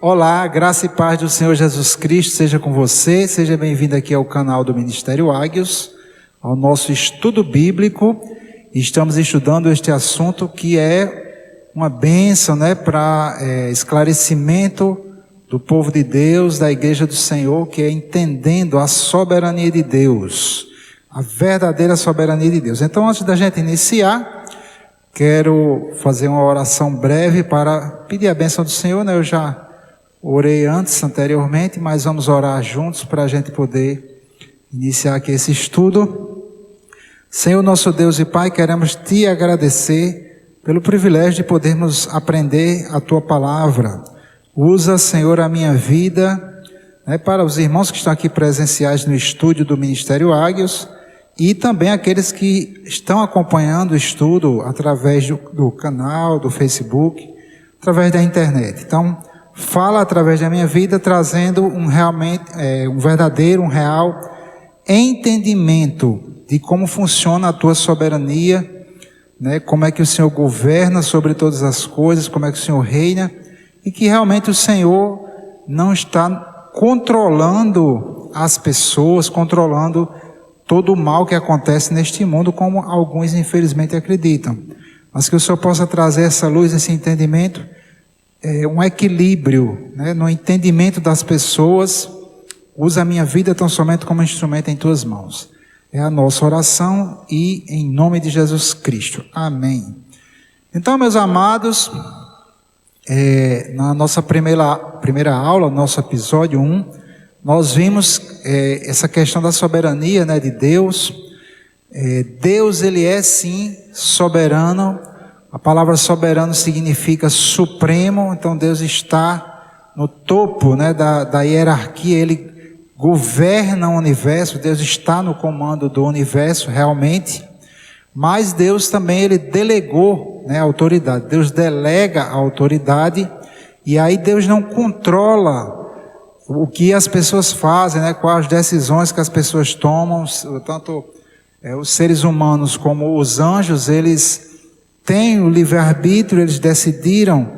Olá, graça e paz do Senhor Jesus Cristo seja com você, seja bem-vindo aqui ao canal do Ministério Águios, ao nosso estudo bíblico. Estamos estudando este assunto que é uma bênção, para esclarecimento do povo de Deus, da igreja do Senhor, que é entendendo a soberania de Deus, a verdadeira soberania de Deus. Então, antes da gente iniciar, quero fazer uma oração breve para pedir a bênção do Senhor, Eu já orei anteriormente, mas vamos orar juntos para a gente poder iniciar aqui esse estudo. Senhor nosso Deus e Pai, queremos Te agradecer pelo privilégio de podermos aprender a Tua palavra. Usa, Senhor, a minha vida, para os irmãos que estão aqui presenciais no estúdio do Ministério Águios e também aqueles que estão acompanhando o estudo através do canal, do Facebook, através da internet. Então, fala através da minha vida, trazendo um verdadeiro, um real entendimento de como funciona a Tua soberania, como é que o Senhor governa sobre todas as coisas, como é que o Senhor reina, e que realmente o Senhor não está controlando as pessoas, controlando todo o mal que acontece neste mundo, como alguns infelizmente acreditam. Mas que o Senhor possa trazer essa luz, esse entendimento, um equilíbrio, no entendimento das pessoas. Usa a minha vida tão somente como instrumento em Tuas mãos. É a nossa oração e em nome de Jesus Cristo. Amém. Então, meus amados, na nossa primeira aula, nosso episódio 1, nós vimos essa questão da soberania, de Deus. Deus, Ele é sim soberano. A palavra soberano significa supremo, então Deus está no topo, da hierarquia, Ele governa o universo, Deus está no comando do universo realmente, mas Deus também, Ele delegou a autoridade, Deus delega a autoridade, e aí Deus não controla o que as pessoas fazem, quais as decisões que as pessoas tomam, tanto os seres humanos como os anjos, eles têm o livre-arbítrio, eles decidiram,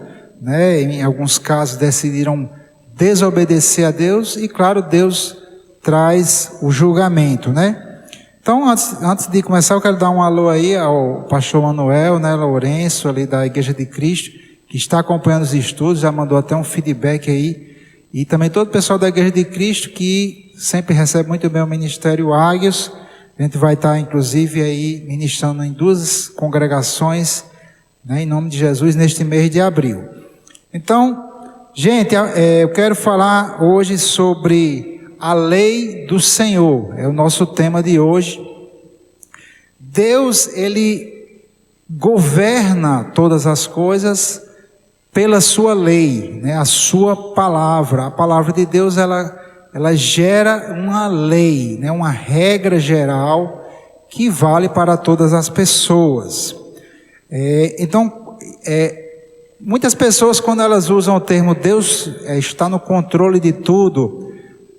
em alguns casos decidiram desobedecer a Deus, e claro, Deus traz o julgamento, Então, antes de começar, eu quero dar um alô aí ao pastor Manuel, Lourenço, ali da Igreja de Cristo, que está acompanhando os estudos, já mandou até um feedback aí, e também todo o pessoal da Igreja de Cristo, que sempre recebe muito bem o Ministério Águios. A gente vai estar, inclusive, aí ministrando em 2 congregações, em nome de Jesus, neste mês de abril. Então, gente, eu quero falar hoje sobre a lei do Senhor. É o nosso tema de hoje. Deus, Ele governa todas as coisas pela sua lei, a sua palavra. A palavra de Deus, ela gera uma lei, uma regra geral que vale para todas as pessoas. Então, muitas pessoas, quando elas usam o termo Deus está no controle de tudo,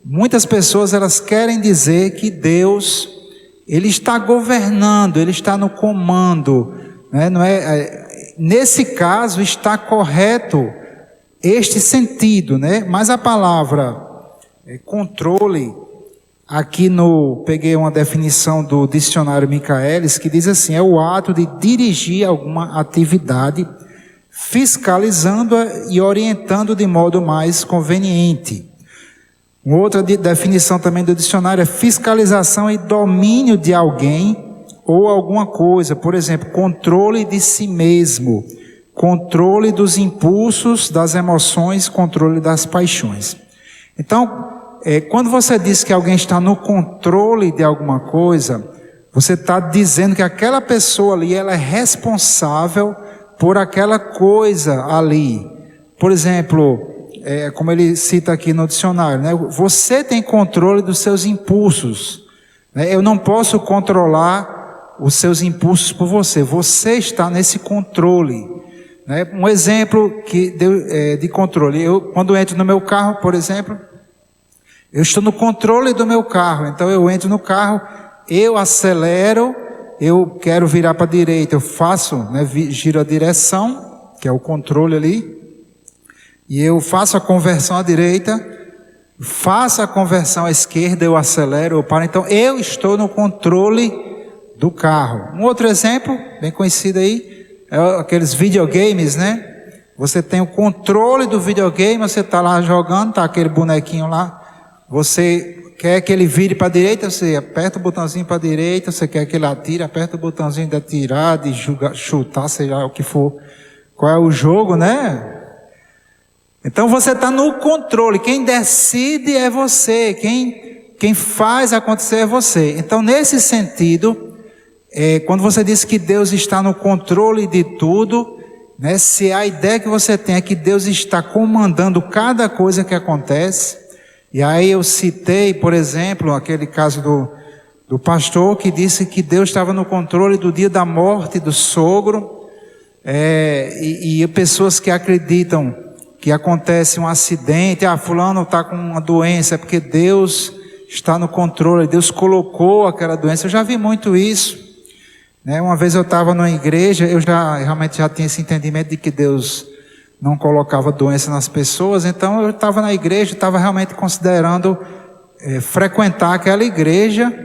muitas pessoas elas querem dizer que Deus, Ele está governando, Ele está no comando, nesse caso está correto este sentido, mas a palavra controle, aqui peguei uma definição do dicionário Michaelis, que diz assim: é o ato de dirigir alguma atividade, fiscalizando-a e orientando de modo mais conveniente. Uma outra definição também do dicionário é fiscalização e domínio de alguém ou alguma coisa, por exemplo, controle de si mesmo, controle dos impulsos, das emoções, controle das paixões. Então, quando você diz que alguém está no controle de alguma coisa, você está dizendo que aquela pessoa ali, ela é responsável por aquela coisa ali. Por exemplo, como ele cita aqui no dicionário, você tem controle dos seus impulsos. Eu não posso controlar os seus impulsos por você. Você está nesse controle. Um exemplo de controle. Quando eu entro no meu carro, por exemplo, eu estou no controle do meu carro. Então eu entro no carro, eu acelero, eu quero virar para a direita, eu faço, giro a direção, que é o controle ali. e eu faço a conversão à direita, faço a conversão à esquerda, eu acelero, eu paro. Então eu estou no controle do carro. Um outro exemplo, bem conhecido aí, é aqueles videogames, né? Você tem o controle do videogame, você está lá jogando, está aquele bonequinho lá, você quer que ele vire para a direita, você aperta o botãozinho para a direita, você quer que ele atire, aperta o botãozinho de atirar, de chutar, seja lá o que for. Qual é o jogo, né? Então você está no controle, quem decide é você, quem faz acontecer é você. Então nesse sentido, quando você diz que Deus está no controle de tudo, né, se a ideia que você tem é que Deus está comandando cada coisa que acontece, e aí eu citei, por exemplo, aquele caso do pastor que disse que Deus estava no controle do dia da morte do sogro, e pessoas que acreditam que acontece um acidente, fulano está com uma doença, é porque Deus está no controle, Deus colocou aquela doença. Eu já vi muito isso, né? Uma vez eu estava numa igreja, eu realmente já tinha esse entendimento de que Deus não colocava doença nas pessoas, então eu estava na igreja, estava realmente considerando frequentar aquela igreja.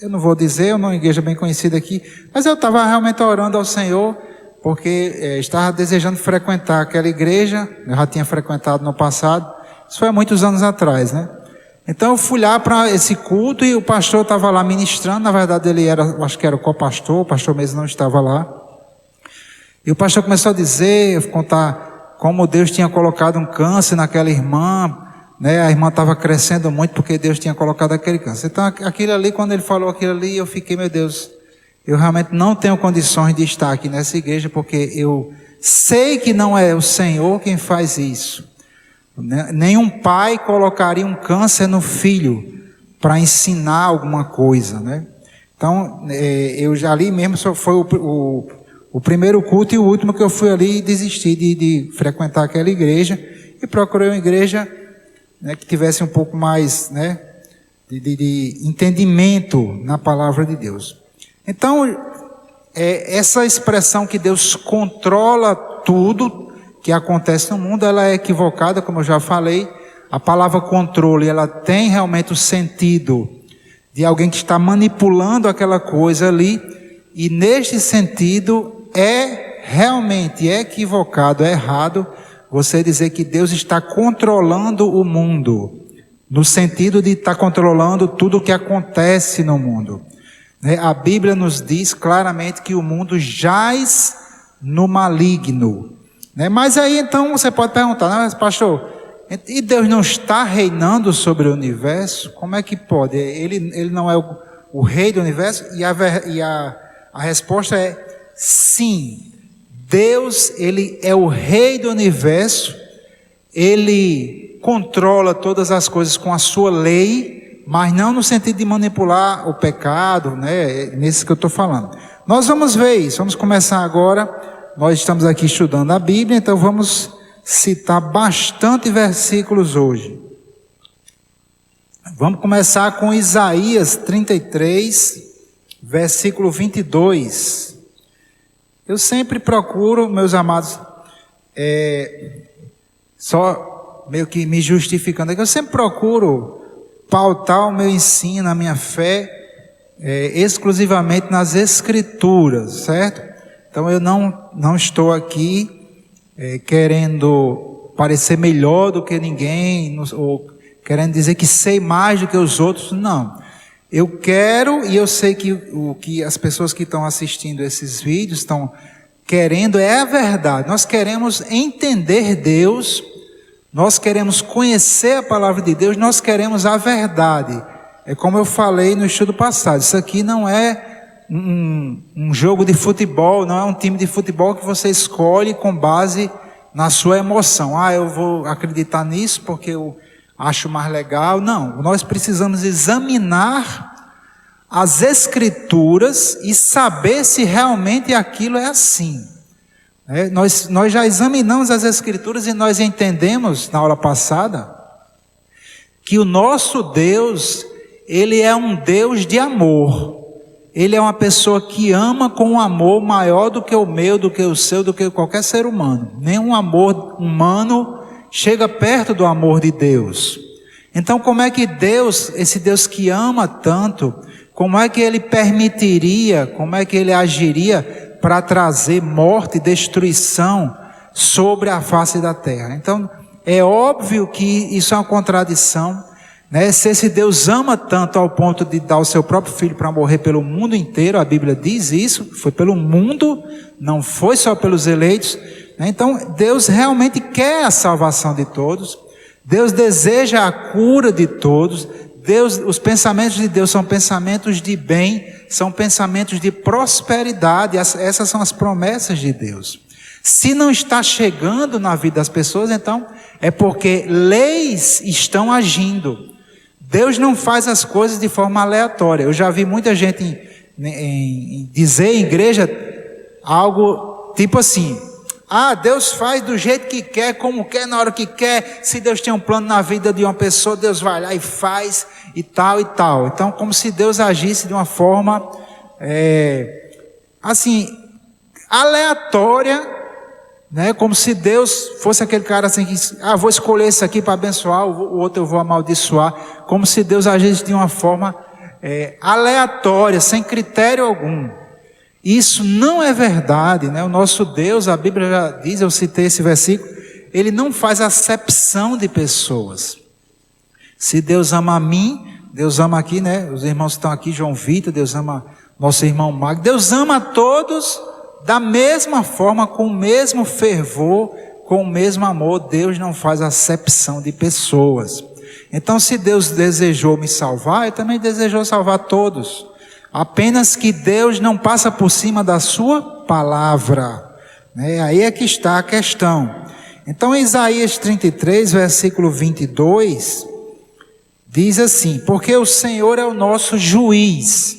Eu não vou dizer, é uma igreja bem conhecida aqui, mas eu estava realmente orando ao Senhor, porque estava desejando frequentar aquela igreja. Eu já tinha frequentado no passado, isso foi há muitos anos atrás, né? Então eu fui lá para esse culto e o pastor estava lá ministrando. Na verdade ele acho que era o co-pastor, o pastor mesmo não estava lá. E o pastor começou a dizer, contar como Deus tinha colocado um câncer naquela irmã, né? A irmã estava crescendo muito porque Deus tinha colocado aquele câncer. Então aquilo ali, quando ele falou aquilo ali, eu fiquei, meu Deus, eu realmente não tenho condições de estar aqui nessa igreja, porque eu sei que não é o Senhor quem faz isso. Nenhum pai colocaria um câncer no filho para ensinar alguma coisa, né? Então, eu já ali mesmo, foi o primeiro culto e o último que eu fui ali e desisti de frequentar aquela igreja e procurei uma igreja, né, que tivesse um pouco mais, né, de entendimento na palavra de Deus. Então, essa expressão que Deus controla tudo que acontece no mundo, ela é equivocada, como eu já falei. A palavra controle, ela tem realmente o sentido de alguém que está manipulando aquela coisa ali, e neste sentido realmente equivocado, errado você dizer que Deus está controlando o mundo, no sentido de estar controlando tudo o que acontece no mundo. A Bíblia nos diz claramente que o mundo jaz no maligno. Mas aí então você pode perguntar, mas pastor, e Deus não está reinando sobre o universo? Como é que pode? Ele não é o rei do universo? E a resposta é sim. Deus, ele é o rei do universo, ele controla todas as coisas com a sua lei, mas não no sentido de manipular o pecado, né? Nesse que eu estou falando. Nós vamos ver isso, vamos começar agora. Nós estamos aqui estudando a Bíblia, então vamos citar bastante versículos hoje. Vamos começar com Isaías 33, versículo 22. Eu sempre procuro, meus amados, só meio que me justificando aqui, eu sempre procuro pautar o meu ensino, a minha fé, exclusivamente nas Escrituras, certo? Então eu não estou aqui querendo parecer melhor do que ninguém, ou querendo dizer que sei mais do que os outros, não. Eu quero, e eu sei que o que as pessoas que estão assistindo esses vídeos estão querendo é a verdade. Nós queremos entender Deus, nós queremos conhecer a palavra de Deus, nós queremos a verdade. É como eu falei no estudo passado, isso aqui não é um jogo de futebol, não é um time de futebol que você escolhe com base na sua emoção. Eu vou acreditar nisso porque eu acho mais legal. Não, nós precisamos examinar as Escrituras e saber se realmente aquilo é assim. Nós já examinamos as Escrituras e nós entendemos na aula passada que o nosso Deus, ele é um Deus de amor. Ele é uma pessoa que ama com um amor maior do que o meu, do que o seu, do que qualquer ser humano. Nenhum amor humano chega perto do amor de Deus. Então, como é que Deus, esse Deus que ama tanto, como é que Ele permitiria, como é que Ele agiria para trazer morte e destruição sobre a face da terra? Então, é óbvio que isso é uma contradição, né? Se esse Deus ama tanto ao ponto de dar o seu próprio filho para morrer pelo mundo inteiro, a Bíblia diz isso, foi pelo mundo, não foi só pelos eleitos, né? Então, Deus realmente quer a salvação de todos, Deus deseja a cura de todos. Deus, os pensamentos de Deus são pensamentos de bem, são pensamentos de prosperidade, essas são as promessas de Deus. Se não está chegando na vida das pessoas, então é porque leis estão agindo. Deus não faz as coisas de forma aleatória. Eu já vi muita gente dizer em igreja algo tipo assim: ah, Deus faz do jeito que quer, como quer, na hora que quer. Se Deus tem um plano na vida de uma pessoa, Deus vai lá e faz, e tal e tal. Então, como se Deus agisse de uma forma, assim, aleatória, né? Como se Deus fosse aquele cara assim que, vou escolher esse aqui para abençoar, o outro eu vou amaldiçoar. Como se Deus agisse de uma forma aleatória, sem critério algum. Isso não é verdade, né? O nosso Deus, a Bíblia já diz, eu citei esse versículo, Ele não faz acepção de pessoas. Se Deus ama a mim, Deus ama aqui, né? Os irmãos que estão aqui, João Vitor, Deus ama nosso irmão Magno, Deus ama a todos da mesma forma, com o mesmo fervor, com o mesmo amor. Deus não faz acepção de pessoas. Então, se Deus desejou me salvar, Ele também desejou salvar todos. Apenas que Deus não passa por cima da sua palavra, né? Aí é que está a questão. Então, em Isaías 33, versículo 22, diz assim: porque o Senhor é o nosso juiz.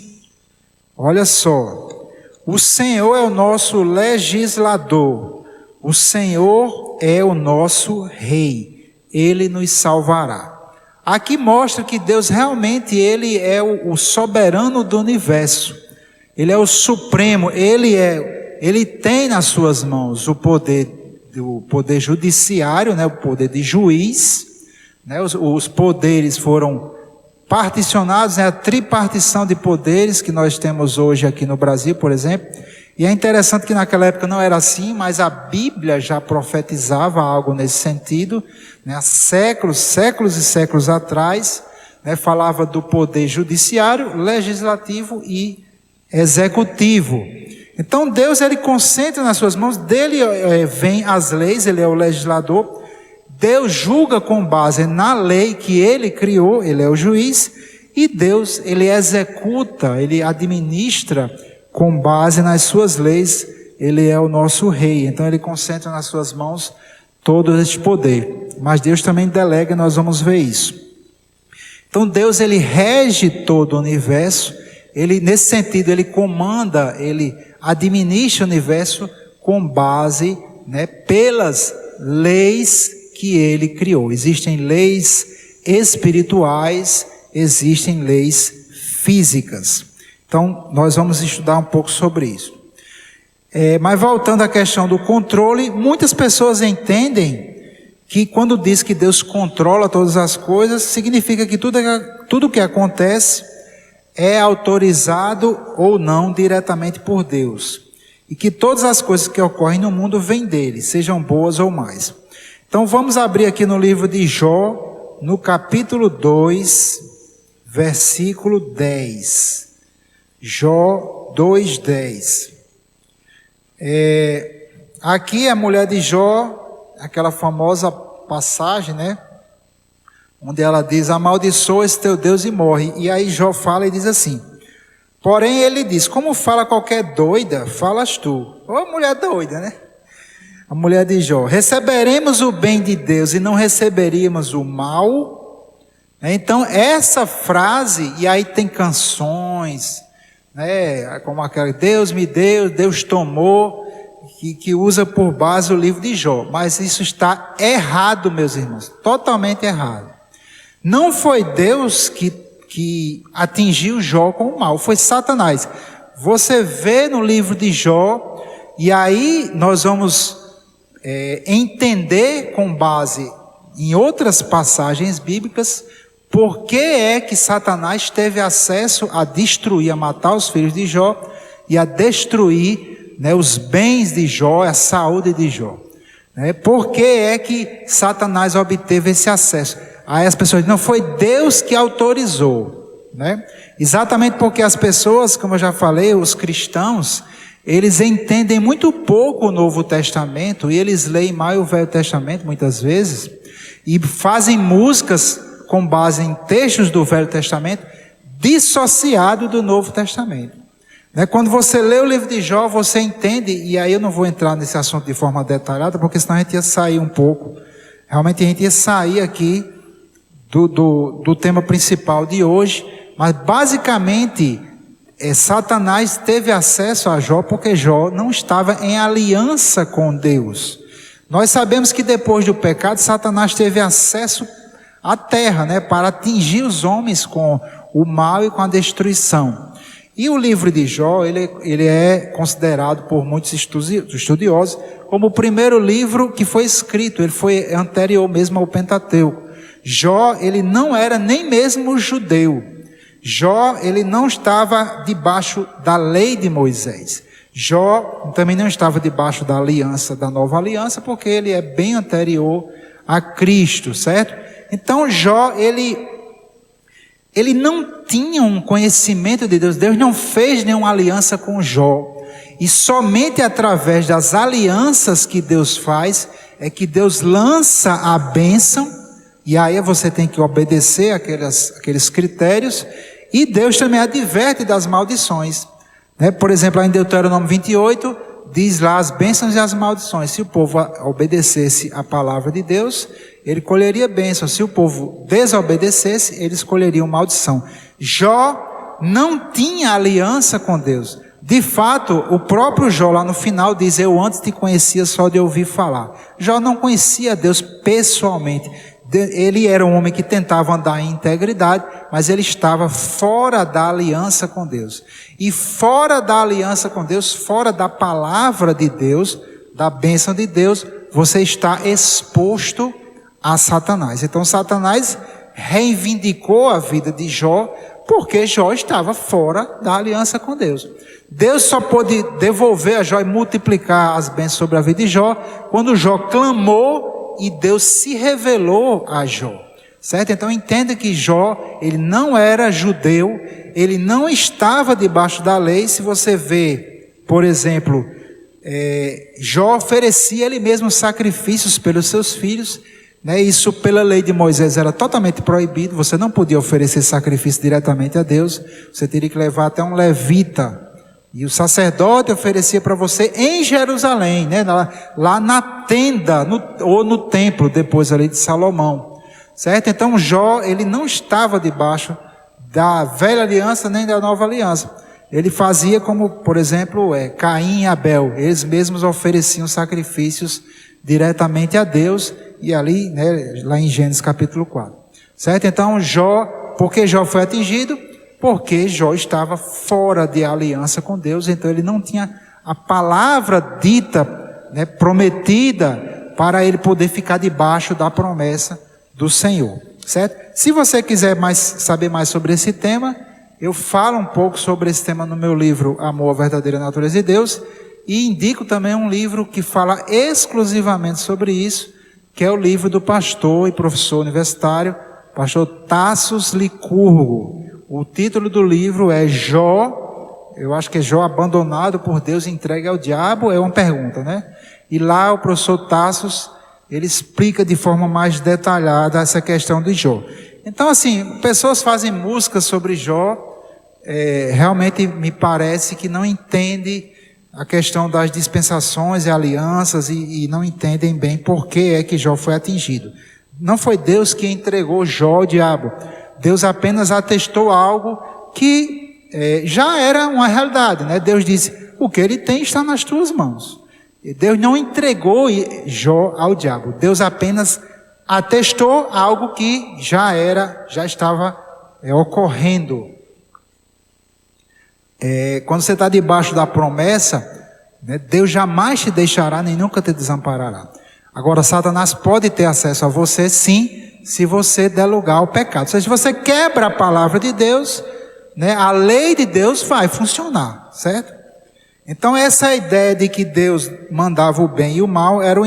Olha só, o Senhor é o nosso legislador, o Senhor é o nosso rei, Ele nos salvará. Aqui mostra que Deus realmente, Ele é o soberano do universo. Ele é o supremo, Ele tem nas suas mãos o poder judiciário, né, o poder de juiz, né, os poderes foram particionados, né, a tripartição de poderes que nós temos hoje aqui no Brasil, por exemplo. E é interessante que naquela época não era assim, mas a Bíblia já profetizava algo nesse sentido, né? Há séculos e séculos atrás, né? Falava do poder judiciário, legislativo e executivo. Então Deus, Ele concentra nas suas mãos, dele vem as leis, Ele é o legislador. Deus julga com base na lei que Ele criou, Ele é o juiz, e Deus, Ele executa, Ele administra com base nas suas leis. Ele é o nosso rei, então Ele concentra nas suas mãos todo esse poder. Mas Deus também delega, nós vamos ver isso. Então Deus, Ele rege todo o universo, Ele, nesse sentido, Ele comanda, Ele administra o universo com base, né, pelas leis que Ele criou. Existem leis espirituais, existem leis físicas. Então, nós vamos estudar um pouco sobre isso. Mas voltando à questão do controle, muitas pessoas entendem que quando diz que Deus controla todas as coisas, significa que tudo que acontece é autorizado ou não diretamente por Deus. E que todas as coisas que ocorrem no mundo vêm dele, sejam boas ou más. Então vamos abrir aqui no livro de Jó, no capítulo 2, versículo 10. Jó 2:10. Aqui a mulher de Jó, aquela famosa passagem, né? Onde ela diz: amaldiçoa esse teu Deus e morre. E aí Jó fala e diz assim: porém ele diz, como fala qualquer doida, falas tu. Ô mulher doida, né? A mulher de Jó: receberemos o bem de Deus e não receberíamos o mal? Então essa frase, e aí tem canções, né, como aquela Deus me deu, Deus tomou, que usa por base o livro de Jó. Mas isso está errado, meus irmãos, totalmente errado. Não foi Deus que atingiu Jó com o mal, foi Satanás. Você vê no livro de Jó, e aí nós vamos entender com base em outras passagens bíblicas, por que é que Satanás teve acesso a destruir, a matar os filhos de Jó e a destruir, né, os bens de Jó, a saúde de Jó. Por que é que Satanás obteve esse acesso? Aí as pessoas dizem, não foi Deus que autorizou, né? Exatamente porque as pessoas, como eu já falei, os cristãos, eles entendem muito pouco o Novo Testamento e eles leem mal o Velho Testamento muitas vezes e fazem músicas com base em textos do Velho Testamento dissociado do Novo Testamento. Quando você lê o livro de Jó, você entende, e aí eu não vou entrar nesse assunto de forma detalhada, porque senão a gente ia sair um pouco. Realmente a gente ia sair aqui do tema principal de hoje, mas basicamente Satanás teve acesso a Jó porque Jó não estava em aliança com Deus. Nós sabemos que depois do pecado, Satanás teve acesso à terra, para atingir os homens com o mal e com a destruição. E o livro de Jó, ele é considerado por muitos estudiosos como o primeiro livro que foi escrito. Ele foi anterior mesmo ao Pentateuco. Jó, ele não era nem mesmo judeu. Jó, ele não estava debaixo da lei de Moisés. Jó também não estava debaixo da aliança, da nova aliança, porque ele é bem anterior a Cristo, certo? Então Jó, ele não tinha um conhecimento de Deus. Deus não fez nenhuma aliança com Jó. E somente através das alianças que Deus faz, é que Deus lança a bênção. E aí você tem que obedecer aqueles critérios. E Deus também adverte das maldições. Por exemplo, em Deuteronômio 28, diz lá as bênçãos e as maldições. Se o povo obedecesse a palavra de Deus, ele colheria bênção. Se o povo desobedecesse, eles colheriam maldição. Jó não tinha aliança com Deus. De fato, o próprio Jó lá no final diz, eu antes te conhecia só de ouvir falar. Jó não conhecia Deus pessoalmente. Ele era um homem que tentava andar em integridade, mas ele estava fora da aliança com Deus. E fora da aliança com Deus, fora da palavra de Deus, da bênção de Deus, você está exposto a Satanás. Então Satanás reivindicou a vida de Jó, porque Jó estava fora da aliança com Deus. Deus só pôde devolver a Jó e multiplicar as bênçãos sobre a vida de Jó, quando Jó clamou e Deus se revelou a Jó. Certo? Então entenda que Jó, ele não era judeu, ele não estava debaixo da lei. Se você vê, por exemplo, Jó oferecia ele mesmo sacrifícios pelos seus filhos, isso pela lei de Moisés era totalmente proibido. Você não podia oferecer sacrifício diretamente a Deus, você teria que levar até um levita, e o sacerdote oferecia para você em Jerusalém, lá na tenda, ou no templo, depois ali de Salomão, certo? Então Jó, ele não estava debaixo da velha aliança, nem da nova aliança. Ele fazia como, por exemplo, Caim e Abel, eles mesmos ofereciam sacrifícios diretamente a Deus, e ali, lá em Gênesis capítulo 4, certo? Então Jó, por que Jó foi atingido? Porque Jó estava fora de aliança com Deus, então ele não tinha a palavra dita, prometida, para ele poder ficar debaixo da promessa do Senhor, certo? Se você quiser saber mais sobre esse tema, eu falo um pouco sobre esse tema no meu livro Amor, a Verdadeira Natureza de Deus, e indico também um livro que fala exclusivamente sobre isso, que é o livro do pastor e professor universitário, pastor Tassos Licurgo. O título do livro é Jó, eu acho que é Jó abandonado por Deus e entregue ao diabo, é uma pergunta, E lá o professor Tassos, ele explica de forma mais detalhada essa questão de Jó. Então assim, pessoas fazem músicas sobre Jó, realmente me parece que não entendem a questão das dispensações e alianças e não entendem bem por que é que Jó foi atingido. Não foi Deus que entregou Jó ao diabo. Deus apenas atestou algo que já era uma realidade, Deus disse, o que ele tem está nas tuas mãos. E Deus não entregou Jó ao diabo. Deus apenas atestou algo que já estava ocorrendo. Quando você está debaixo da promessa, Deus jamais te deixará nem nunca te desamparará. Agora, Satanás pode ter acesso a você, sim, se você der lugar ao pecado. Ou seja, se você quebra a palavra de Deus, né, a lei de Deus vai funcionar, certo? Então, essa ideia de que Deus mandava o bem e o mal era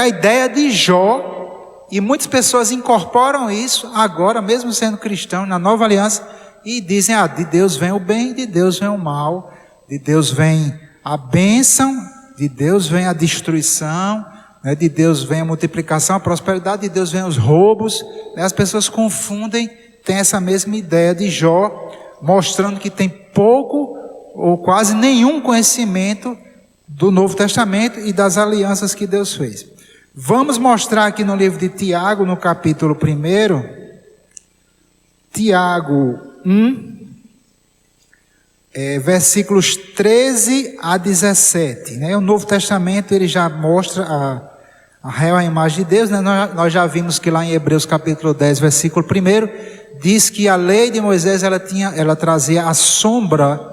a ideia de Jó, e muitas pessoas incorporam isso agora, mesmo sendo cristãos, na nova aliança, e dizem, de Deus vem o bem, de Deus vem o mal, de Deus vem a bênção, de Deus vem a destruição, né, de Deus vem a multiplicação, a prosperidade, de Deus vem os roubos, né, as pessoas confundem, tem essa mesma ideia de Jó, mostrando que tem pouco ou quase nenhum conhecimento do Novo Testamento e das alianças que Deus fez. Vamos mostrar aqui no livro de Tiago, no capítulo 1, Tiago 1, versículos 13 a 17. Né? O Novo Testamento ele já mostra a real imagem de Deus. Né? Nós já vimos que lá em Hebreus capítulo 10, versículo 1, diz que a lei de Moisés ela trazia a sombra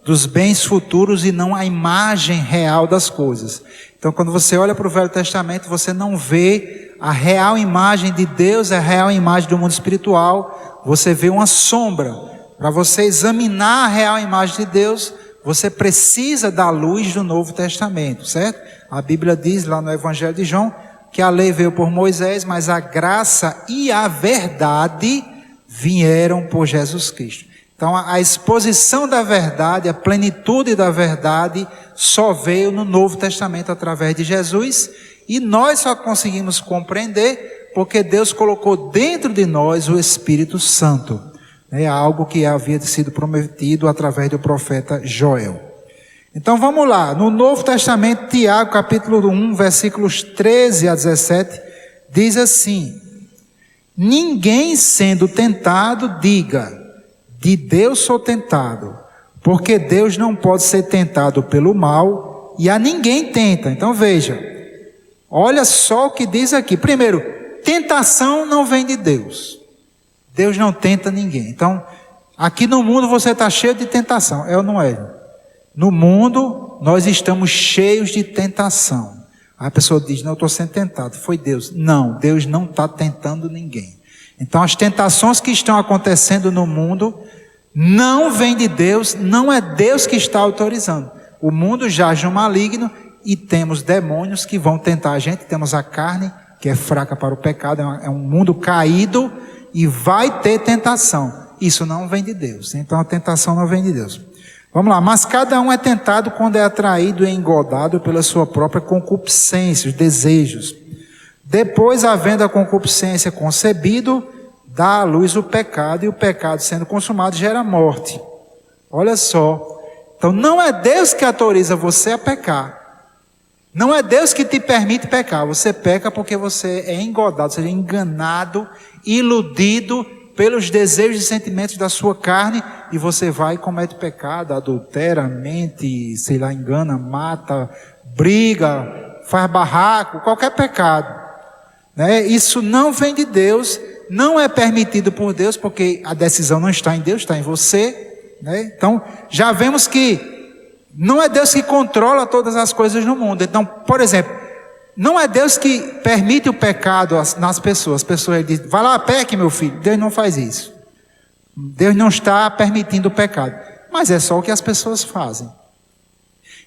dos bens futuros e não a imagem real das coisas. Então, quando você olha para o Velho Testamento, você não vê a real imagem de Deus, a real imagem do mundo espiritual, você vê uma sombra. Para você examinar a real imagem de Deus, você precisa da luz do Novo Testamento, certo? A Bíblia diz lá no Evangelho de João que a lei veio por Moisés, mas a graça e a verdade vieram por Jesus Cristo. Então a exposição da verdade, a plenitude da verdade só veio no Novo Testamento através de Jesus, e nós só conseguimos compreender porque Deus colocou dentro de nós o Espírito Santo. É algo que havia sido prometido através do profeta Joel. Então vamos lá, no Novo Testamento, Tiago capítulo 1, versículos 13 a 17, diz assim: ninguém sendo tentado diga, de Deus sou tentado, porque Deus não pode ser tentado pelo mal, e a ninguém tenta. Então veja, olha só o que diz aqui. Primeiro, tentação não vem de Deus. Deus não tenta ninguém. Então, aqui no mundo você está cheio de tentação, é ou não é? No mundo, nós estamos cheios de tentação. Aí a pessoa diz, não, eu estou sendo tentado, foi Deus. Não, Deus não está tentando ninguém. Então, as tentações que estão acontecendo no mundo não vêm de Deus, não é Deus que está autorizando. O mundo jaz no maligno e temos demônios que vão tentar a gente, temos a carne que é fraca para o pecado, é um mundo caído e vai ter tentação. Isso não vem de Deus, então a tentação não vem de Deus. Vamos lá, mas cada um é tentado quando é atraído e engodado pela sua própria concupiscência, os desejos. Depois, havendo a concupiscência concebido, dá à luz o pecado, e o pecado sendo consumado gera morte. Olha só, então não é Deus que autoriza você a pecar, não é Deus que te permite pecar, você peca porque você é engodado, ou seja, enganado, iludido pelos desejos e sentimentos da sua carne, e você vai e comete pecado, adultera, mente, sei lá, engana, mata, briga, faz barraco, qualquer pecado. Isso não vem de Deus, não é permitido por Deus, porque a decisão não está em Deus, está em você. Então, já vemos que não é Deus que controla todas as coisas no mundo. Então, por exemplo, não é Deus que permite o pecado nas pessoas. As pessoas dizem, vai lá, peque, meu filho. Deus não faz isso. Deus não está permitindo o pecado. Mas é só o que as pessoas fazem.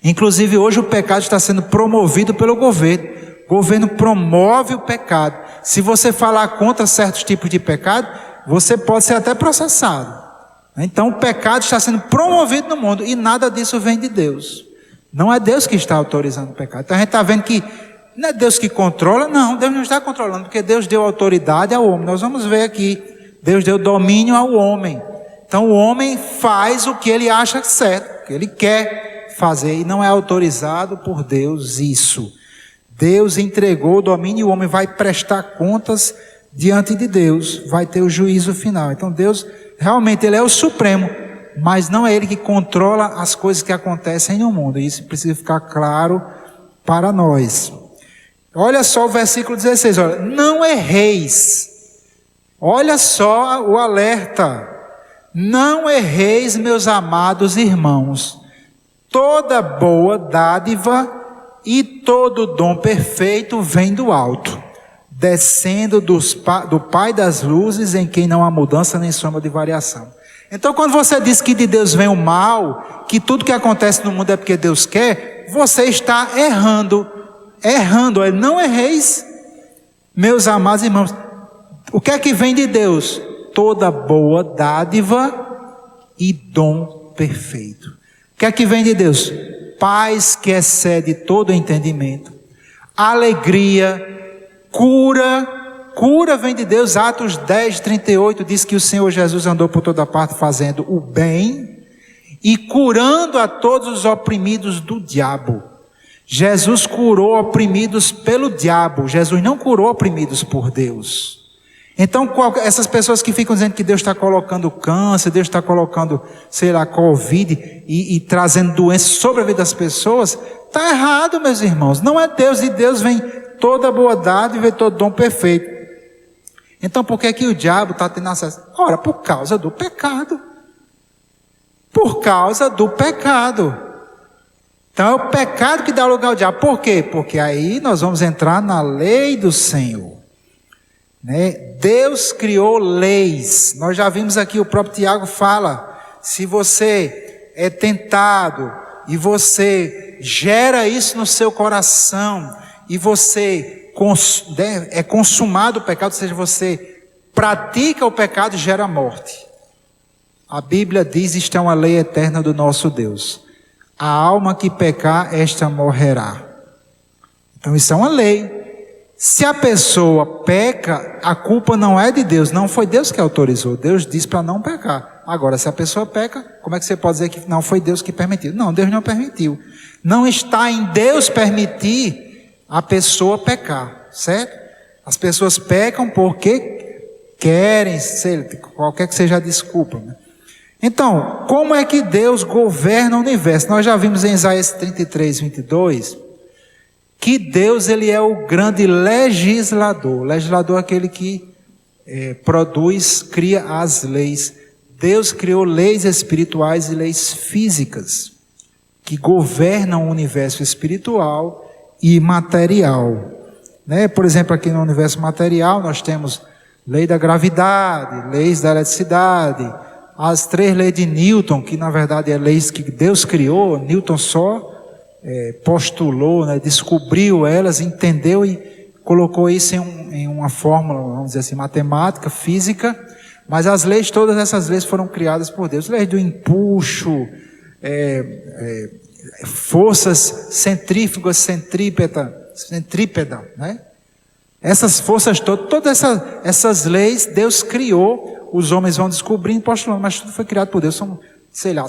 Inclusive, hoje o pecado está sendo promovido pelo governo. O governo promove o pecado. Se você falar contra certos tipos de pecado, você pode ser até processado. Então o pecado está sendo promovido no mundo e nada disso vem de Deus. Não é Deus que está autorizando o pecado. Então a gente está vendo que não é Deus que controla, não, Deus não está controlando, porque Deus deu autoridade ao homem. Nós vamos ver aqui, Deus deu domínio ao homem. Então o homem faz o que ele acha certo, o que ele quer fazer, e não é autorizado por Deus isso. Deus entregou o domínio e o homem vai prestar contas diante de Deus, vai ter o juízo final. Então Deus, realmente, Ele é o Supremo, mas não é Ele que controla as coisas que acontecem no mundo. Isso precisa ficar claro para nós. Olha só o versículo 16, olha, não erreis. Olha só o alerta. Não erreis, meus amados irmãos. Toda boa dádiva e todo dom perfeito vem do alto, descendo do Pai das luzes, em quem não há mudança nem sombra de variação. Então, quando você diz que de Deus vem o mal, que tudo que acontece no mundo é porque Deus quer, você está errando. Não erreis, meus amados irmãos. O que é que vem de Deus? Toda boa dádiva e dom perfeito. O que é que vem de Deus? Paz que excede todo entendimento, alegria, cura vem de Deus. Atos 10, 38 diz que o Senhor Jesus andou por toda parte fazendo o bem e curando a todos os oprimidos do diabo. Jesus curou oprimidos pelo diabo, Jesus não curou oprimidos por Deus. Então, essas pessoas que ficam dizendo que Deus está colocando câncer, Deus está colocando, Covid e trazendo doenças sobre a vida das pessoas, está errado, meus irmãos. Não é Deus, de Deus vem toda boa dádiva e todo dom perfeito. Então, por que o diabo está tendo acesso? Ora, por causa do pecado. Por causa do pecado. Então, é o pecado que dá lugar ao diabo. Por quê? Porque aí nós vamos entrar na lei do Senhor. Deus criou leis. Nós já vimos aqui, o próprio Tiago fala, se você é tentado e você gera isso no seu coração e você é consumado o pecado, ou seja, você pratica o pecado, gera morte. A Bíblia diz, isto é uma lei eterna do nosso Deus: a alma que pecar, esta morrerá. Então isso é uma lei. Se a pessoa peca, a culpa não é de Deus, não foi Deus que autorizou, Deus disse para não pecar. Agora, se a pessoa peca, como é que você pode dizer que não foi Deus que permitiu? Não, Deus não permitiu. Não está em Deus permitir a pessoa pecar, certo? As pessoas pecam porque querem, qualquer que seja a desculpa, né? Então, como é que Deus governa o universo? Nós já vimos em Isaías 33, 22... que Deus, ele é o grande legislador. Legislador é aquele que cria as leis. Deus criou leis espirituais e leis físicas, que governam o universo espiritual e material. Por exemplo, aqui no universo material, nós temos lei da gravidade, leis da eletricidade, as 3 leis de Newton, que na verdade é leis que Deus criou. Newton só postulou, descobriu elas, entendeu e colocou isso em uma fórmula, vamos dizer assim, matemática, física, mas as leis, todas essas leis foram criadas por Deus. Leis do empuxo, forças centrífugas, centrípeta, essas forças todas essas leis Deus criou, os homens vão descobrindo, postulando, mas tudo foi criado por Deus. São,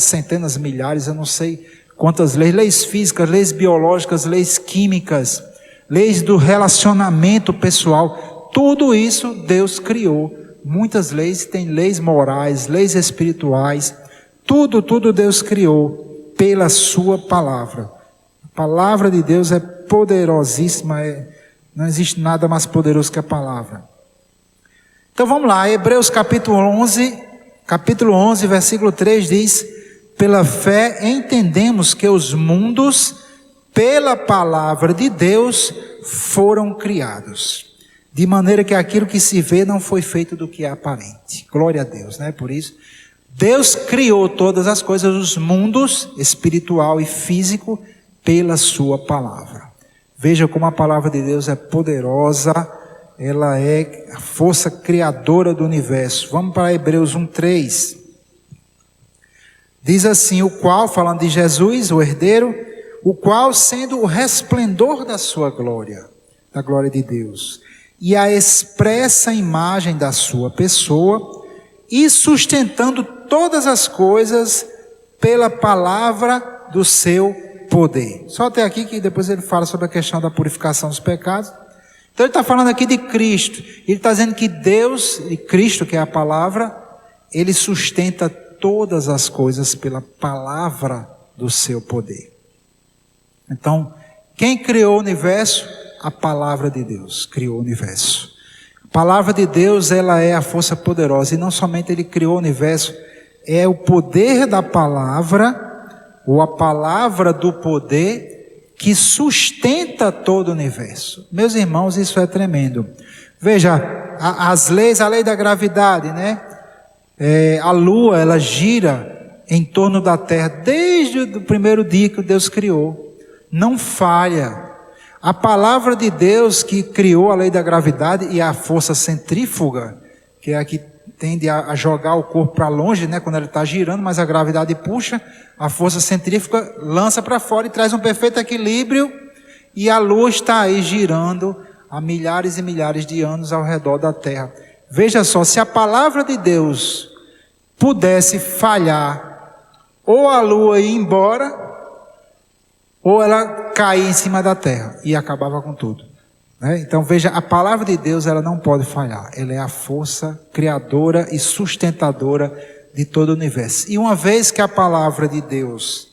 centenas, milhares, eu não sei quantas leis físicas, leis biológicas, leis químicas, leis do relacionamento pessoal, tudo isso Deus criou. Muitas leis, tem leis morais, leis espirituais, tudo Deus criou pela sua palavra. A palavra de Deus é poderosíssima, não existe nada mais poderoso que a palavra. Então vamos lá, Hebreus capítulo 11, versículo 3 diz: pela fé entendemos que os mundos, pela palavra de Deus, foram criados, de maneira que aquilo que se vê não foi feito do que é aparente. Glória a Deus, Por isso, Deus criou todas as coisas, os mundos, espiritual e físico, pela sua palavra. Veja como a palavra de Deus é poderosa, ela é a força criadora do universo. Vamos para Hebreus 1:3. Diz assim: o qual, falando de Jesus, o herdeiro, o qual sendo o resplendor da sua glória, da glória de Deus, e a expressa imagem da sua pessoa, e sustentando todas as coisas pela palavra do seu poder. Só até aqui, que depois ele fala sobre a questão da purificação dos pecados. Então ele está falando aqui de Cristo, ele está dizendo que Deus, e Cristo, que é a palavra, ele sustenta todas as coisas pela palavra do seu poder. Então, quem criou o universo? A palavra de Deus criou o universo. A palavra de Deus, ela é a força poderosa, e não somente ele criou o universo, é o poder da palavra, ou a palavra do poder, que sustenta todo o universo. Meus irmãos, isso é tremendo. Veja, as leis, a lei da gravidade, né? A lua, ela gira em torno da terra desde o primeiro dia que Deus criou. Não falha. A palavra de Deus que criou a lei da gravidade e a força centrífuga, que é a que tende a jogar o corpo para longe, né, quando ele está girando, mas a gravidade puxa, a força centrífuga lança para fora e traz um perfeito equilíbrio, e a lua está aí girando há milhares e milhares de anos ao redor da terra. Veja só, se a palavra de Deus pudesse falhar, ou a lua ir embora, ou ela cair em cima da terra e acabava com tudo. Então veja, a palavra de Deus, ela não pode falhar. Ela é a força criadora e sustentadora de todo o universo. E uma vez que a palavra de Deus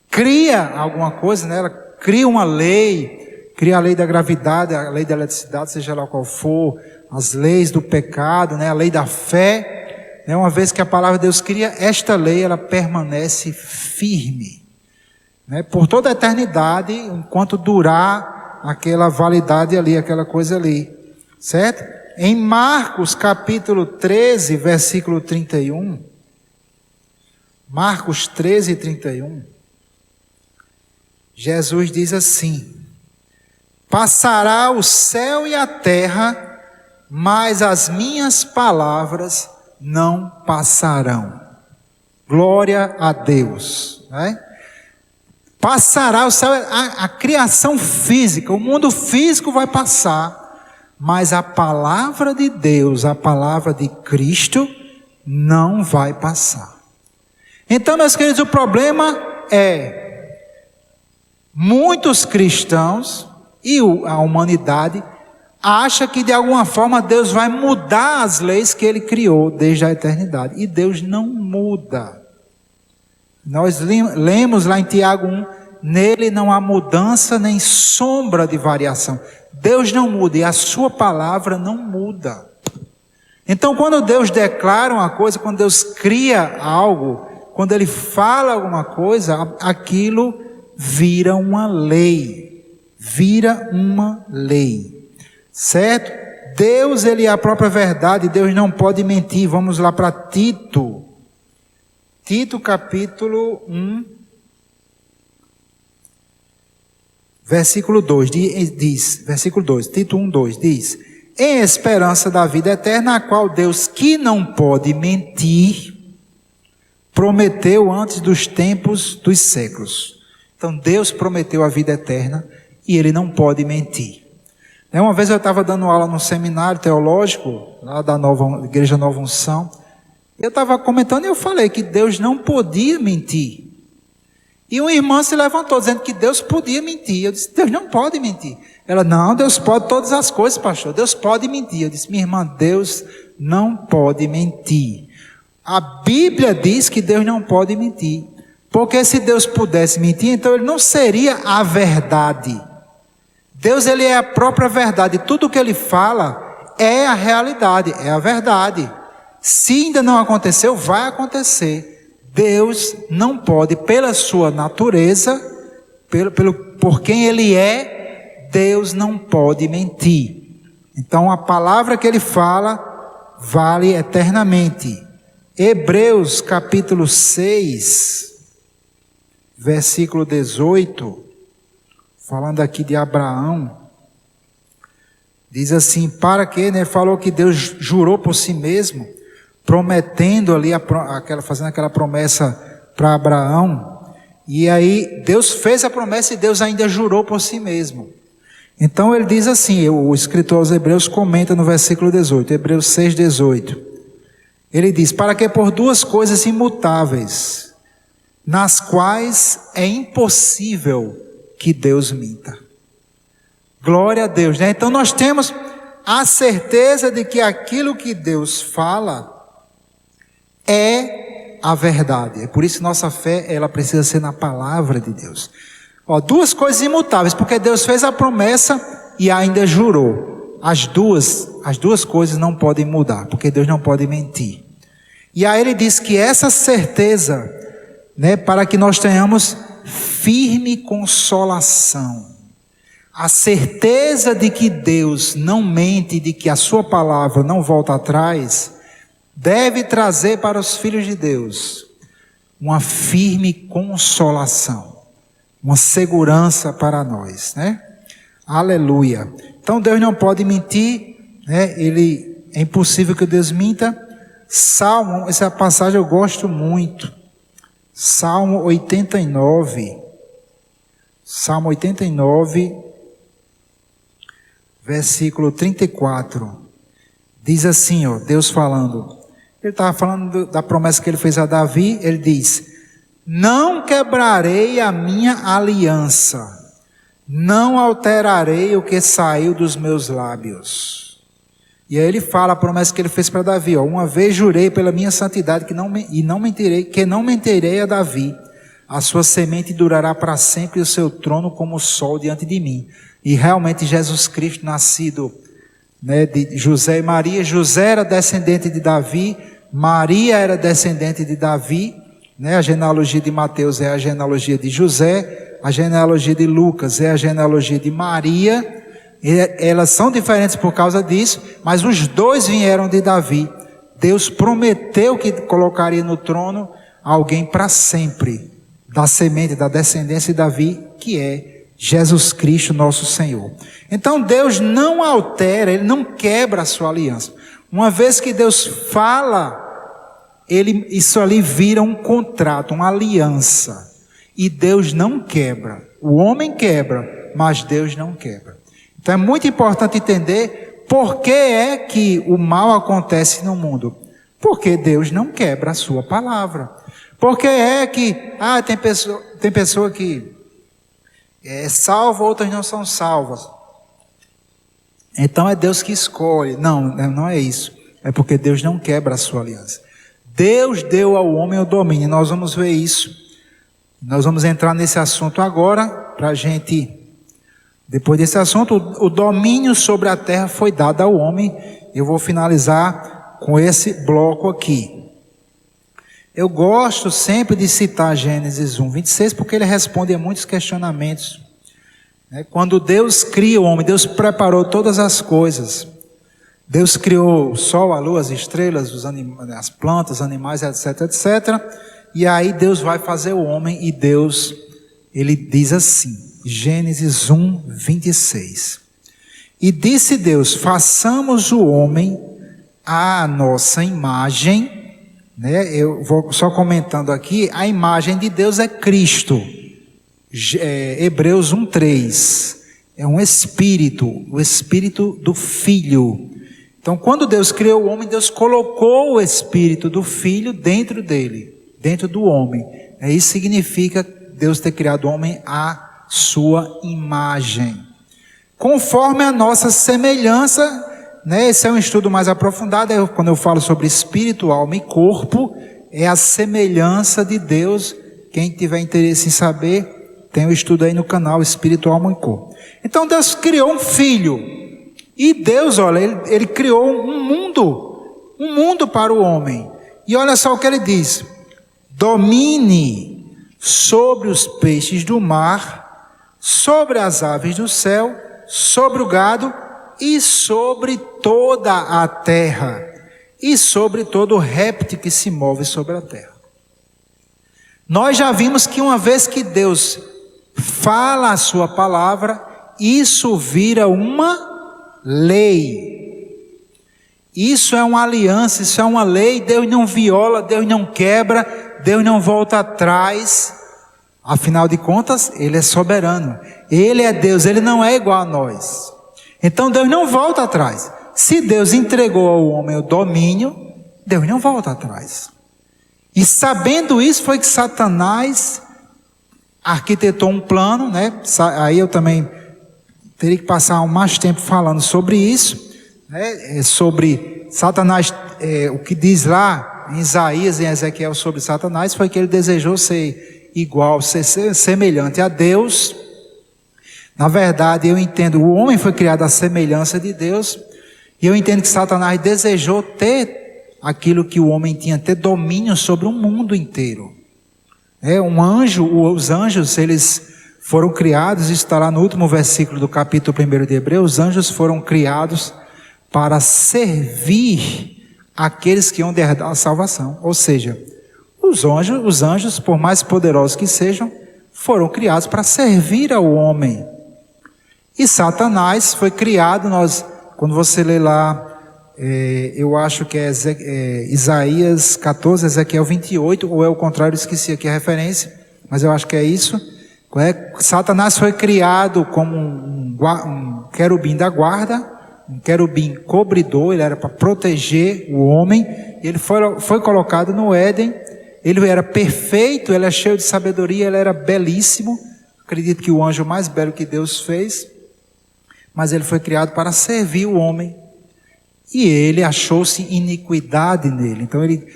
cria alguma coisa, né? Ela cria uma lei, cria a lei da gravidade, a lei da eletricidade, seja lá qual for, as leis do pecado, né? A lei da fé, né? Uma vez que a palavra de Deus cria esta lei, ela permanece firme, né? Por toda a eternidade, enquanto durar aquela validade ali, aquela coisa ali, certo? Em Marcos capítulo 13, versículo 31, Marcos 13, 31, Jesus diz assim: passará o céu e a terra, mas as minhas palavras não passarão. Glória a Deus, né? Passará o céu, a criação física, o mundo físico vai passar, mas a palavra de Deus, a palavra de Cristo, não vai passar. Então, meus queridos, o problema é, muitos cristãos e a humanidade acha que de alguma forma Deus vai mudar as leis que Ele criou desde a eternidade, e Deus não muda. Nós lemos lá em Tiago 1, nele não há mudança nem sombra de variação. Deus não muda e a sua palavra não muda. Então, quando Deus declara uma coisa, quando Deus cria algo, quando Ele fala alguma coisa, aquilo vira uma lei. Vira uma lei. Certo? Deus, Ele é a própria verdade, Deus não pode mentir. Vamos lá para Tito. Tito capítulo 1, versículo 2, versículo 2, Tito 1, 2, diz: em esperança da vida eterna, a qual Deus, que não pode mentir, prometeu antes dos tempos dos séculos. Então Deus prometeu a vida eterna e Ele não pode mentir. Uma vez eu estava dando aula num seminário teológico, lá da Igreja Nova Unção. Eu estava comentando e eu falei que Deus não podia mentir. E uma irmã se levantou dizendo que Deus podia mentir. Eu disse: Deus não pode mentir. Ela: não, Deus pode todas as coisas, pastor. Deus pode mentir. Eu disse: minha irmã, Deus não pode mentir. A Bíblia diz que Deus não pode mentir. Porque se Deus pudesse mentir, então Ele não seria a verdade. Deus, Ele é a própria verdade. Tudo que Ele fala é a realidade, é a verdade. Se ainda não aconteceu, vai acontecer. Deus não pode, pela sua natureza, por quem Ele é, Deus não pode mentir. Então a palavra que Ele fala vale eternamente. Hebreus capítulo 6, versículo 18, falando aqui de Abraão, diz assim: para que, né, falou que Deus jurou por si mesmo, prometendo ali, fazendo aquela promessa para Abraão, e aí Deus fez a promessa e Deus ainda jurou por si mesmo. Então ele diz assim, o escritor aos Hebreus comenta no versículo 18, Hebreus 6, 18, ele diz: para que por duas coisas imutáveis, nas quais é impossível que Deus minta. Glória a Deus, né? Então nós temos a certeza de que aquilo que Deus fala é a verdade. É por isso que nossa fé, ela precisa ser na palavra de Deus. Duas coisas imutáveis, porque Deus fez a promessa e ainda jurou. As duas coisas não podem mudar, porque Deus não pode mentir. E aí ele diz que essa certeza, né, para que nós tenhamos firme consolação. A certeza de que Deus não mente, de que a sua palavra não volta atrás, deve trazer para os filhos de Deus uma firme consolação, uma segurança para nós, né? Aleluia. Então Deus não pode mentir, né? É impossível que Deus minta. Salmo, essa passagem eu gosto muito. Salmo 89. Salmo 89, versículo 34. Diz assim, ó, Deus falando. Ele estava falando da promessa que ele fez a Davi. Ele diz: não quebrarei a minha aliança, não alterarei o que saiu dos meus lábios. E aí ele fala a promessa que ele fez para Davi, ó, uma vez jurei pela minha santidade que não mentirei a Davi. A sua semente durará para sempre e o seu trono como o sol diante de mim. E realmente Jesus Cristo, nascido, né, de José e Maria. José era descendente de Davi, Maria era descendente de Davi, né? A genealogia de Mateus é a genealogia de José, a genealogia de Lucas é a genealogia de Maria. Elas são diferentes por causa disso, mas os dois vieram de Davi. Deus prometeu que colocaria no trono alguém para sempre, da semente, da descendência de Davi, que é Jesus Cristo, nosso Senhor. Então Deus não altera, Ele não quebra a sua aliança. Uma vez que Deus fala, isso ali vira um contrato, uma aliança. E Deus não quebra. O homem quebra, mas Deus não quebra. Então é muito importante entender por que é que o mal acontece no mundo. Porque Deus não quebra a sua palavra. Porque é que tem pessoa que é salva, outras não são salvas. Então é Deus que escolhe. Não é isso. É porque Deus não quebra a sua aliança. Deus deu ao homem o domínio. Nós vamos ver isso. Nós vamos entrar nesse assunto agora, para a gente, depois desse assunto, o domínio sobre a terra foi dado ao homem. Eu vou finalizar com esse bloco aqui. Eu gosto sempre de citar Gênesis 1:26, porque ele responde a muitos questionamentos. Quando Deus cria o homem, Deus preparou todas as coisas. Deus criou o sol, a lua, as estrelas, as plantas, os animais, etc, etc. E aí Deus vai fazer o homem e Deus, ele diz assim, Gênesis 1:26. E disse Deus, façamos o homem à nossa imagem. Eu vou só comentando aqui, a imagem de Deus é Cristo. Hebreus 1:3. É um espírito, o espírito do Filho. Então, quando Deus criou o homem, Deus colocou o espírito do Filho dentro dele, dentro do homem. Isso significa Deus ter criado o homem à sua imagem. Conforme a nossa semelhança, esse é um estudo mais aprofundado. Quando eu falo sobre espírito, alma e corpo, é a semelhança de Deus. Quem tiver interesse em saber, tem um estudo aí no canal Espírito, Alma e Corpo. Então Deus criou um filho. E Deus, olha, ele criou um mundo para o homem. E olha só o que ele diz: domine sobre os peixes do mar, sobre as aves do céu, sobre o gado e sobre toda a terra, e sobre todo réptil que se move sobre a terra. Nós já vimos que uma vez que Deus fala a sua palavra, isso vira uma lei. Isso é uma aliança, isso é uma lei. Deus não viola, Deus não quebra, Deus não volta atrás. Afinal de contas, Ele é soberano. Ele é Deus, Ele não é igual a nós. Então Deus não volta atrás. Se Deus entregou ao homem o domínio, Deus não volta atrás. E sabendo isso, foi que Satanás arquitetou um plano, Aí eu também teria que passar mais tempo falando sobre isso, sobre Satanás, o que diz lá em Isaías e em Ezequiel sobre Satanás, foi que ele desejou ser igual, ser semelhante a Deus. Na verdade, eu entendo, o homem foi criado à semelhança de Deus, e eu entendo que Satanás desejou ter aquilo que o homem tinha, ter domínio sobre o mundo inteiro. Um anjo, os anjos, eles foram criados, isso está lá no último versículo do capítulo 1 de Hebreus, os anjos foram criados para servir aqueles que iam herdar a salvação. Ou seja, os anjos, por mais poderosos que sejam, foram criados para servir ao homem. E Satanás foi criado, quando você lê lá, eu acho que é Isaías 14, Ezequiel 28, ou é o contrário, esqueci aqui a referência, mas eu acho que é isso. Satanás foi criado como um querubim da guarda, um querubim cobridor, ele era para proteger o homem, ele foi colocado no Éden, ele era perfeito, ele é cheio de sabedoria, ele era belíssimo, acredito que o anjo mais belo que Deus fez, mas ele foi criado para servir o homem, e ele achou-se iniquidade nele, então ele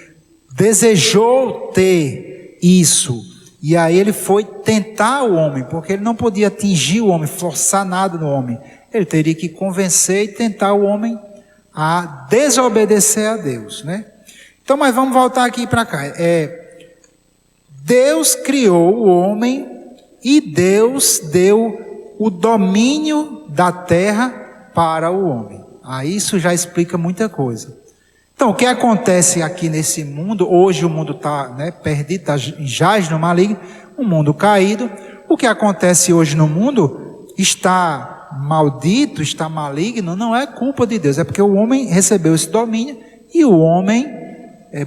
desejou ter isso, e aí ele foi tentar o homem, porque ele não podia atingir o homem, forçar nada no homem, ele teria que convencer e tentar o homem a desobedecer a Deus, né? Então, mas vamos voltar aqui para cá. Deus criou o homem e Deus deu o domínio da terra para o homem. Isso já explica muita coisa. Então, o que acontece aqui nesse mundo, hoje o mundo está perdido, jaz no maligno, um mundo caído. O que acontece hoje no mundo está maldito, está maligno, não é culpa de Deus, é porque o homem recebeu esse domínio e o homem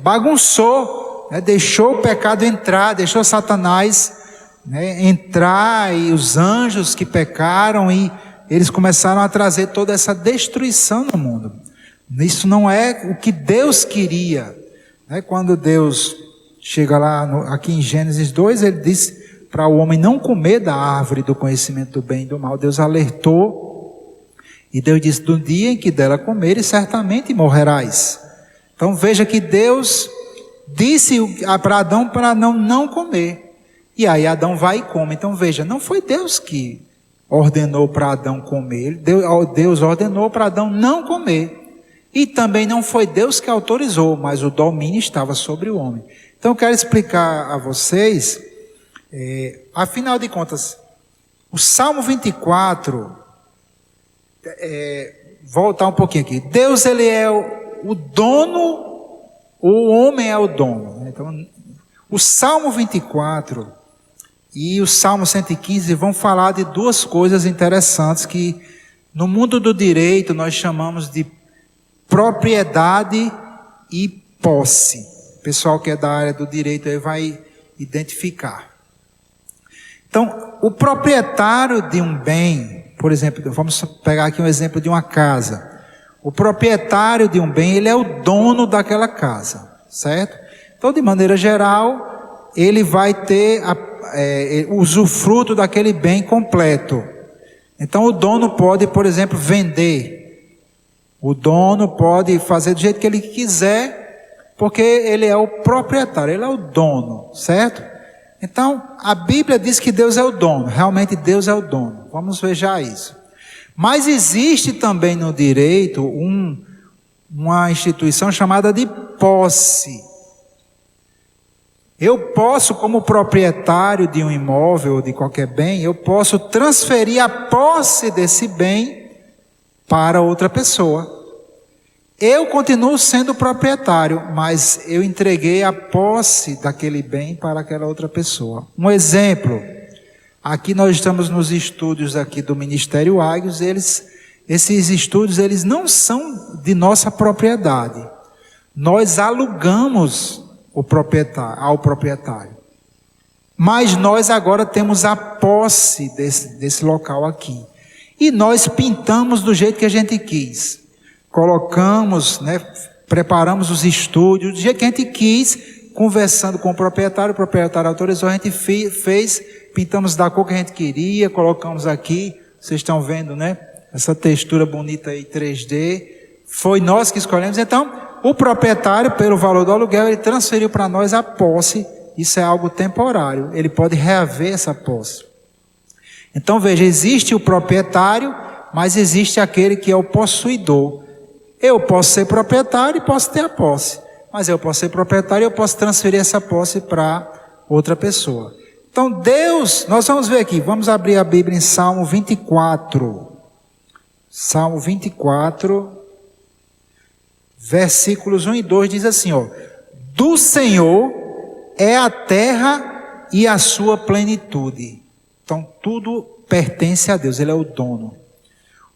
bagunçou, deixou o pecado entrar, deixou Satanás entrar, e os anjos que pecaram, e eles começaram a trazer toda essa destruição no mundo. Isso não é o que Deus queria. Quando Deus chega lá aqui em Gênesis 2, ele disse para o homem não comer da árvore do conhecimento do bem e do mal. Deus alertou, e Deus disse: do dia em que dela comeres, certamente morrerás. Então veja que Deus disse para Adão para não comer, e aí Adão vai e come. Então veja, não foi Deus que ordenou para Adão comer, Deus ordenou para Adão não comer, e também não foi Deus que autorizou, mas o domínio estava sobre o homem. Então eu quero explicar a vocês, afinal de contas, o Salmo 24, voltar um pouquinho aqui, Deus ele é o dono, o homem é o dono. Então, o Salmo 24 e o Salmo 115 vão falar de duas coisas interessantes que no mundo do direito nós chamamos de propriedade e posse. O pessoal que é da área do direito aí vai identificar. Então, o proprietário de um bem, por exemplo, vamos pegar aqui um exemplo de uma casa. O proprietário de um bem, ele é o dono daquela casa, certo? Então, de maneira geral, ele vai ter usufruto daquele bem completo. Então, o dono pode, por exemplo, vender. O dono pode fazer do jeito que ele quiser, porque ele é o proprietário, ele é o dono, certo? Então, a Bíblia diz que Deus é o dono, realmente Deus é o dono. Vamos ver já isso. Mas existe também no direito uma instituição chamada de posse. Eu posso, como proprietário de um imóvel ou de qualquer bem, eu posso transferir a posse desse bem para outra pessoa. Eu continuo sendo proprietário, mas eu entreguei a posse daquele bem para aquela outra pessoa. Um exemplo, aqui nós estamos nos estúdios aqui do Ministério Águios, esses estúdios eles não são de nossa propriedade. Nós alugamos ao proprietário. Mas nós agora temos a posse desse local aqui. E nós pintamos do jeito que a gente quis. Colocamos, preparamos os estúdios do jeito que a gente quis, conversando com o proprietário autorizou, a gente fez, pintamos da cor que a gente queria, colocamos aqui, vocês estão vendo, essa textura bonita aí 3D, foi nós que escolhemos. Então, o proprietário, pelo valor do aluguel, ele transferiu para nós a posse, isso é algo temporário, ele pode reaver essa posse. Então veja, existe o proprietário, mas existe aquele que é o possuidor. Eu posso ser proprietário e posso ter a posse, mas eu posso ser proprietário e eu posso transferir essa posse para outra pessoa. Então Deus, nós vamos ver aqui, vamos abrir a Bíblia em Salmo 24. Salmo 24, versículos 1 e 2 diz assim, ó: do Senhor é a terra e a sua plenitude. Então tudo pertence a Deus, Ele é o dono.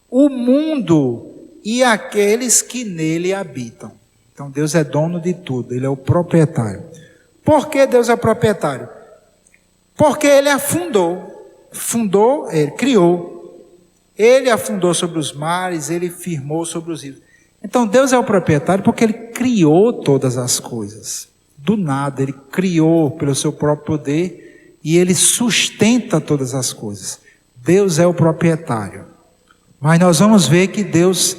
O mundo e aqueles que nele habitam. Então Deus é dono de tudo, Ele é o proprietário. Por que Deus é proprietário? Porque Ele fundou, Ele criou. Ele afundou sobre os mares, Ele firmou sobre os rios. Então Deus é o proprietário porque Ele criou todas as coisas. Do nada, Ele criou pelo seu próprio poder e Ele sustenta todas as coisas. Deus é o proprietário. Mas nós vamos ver que Deus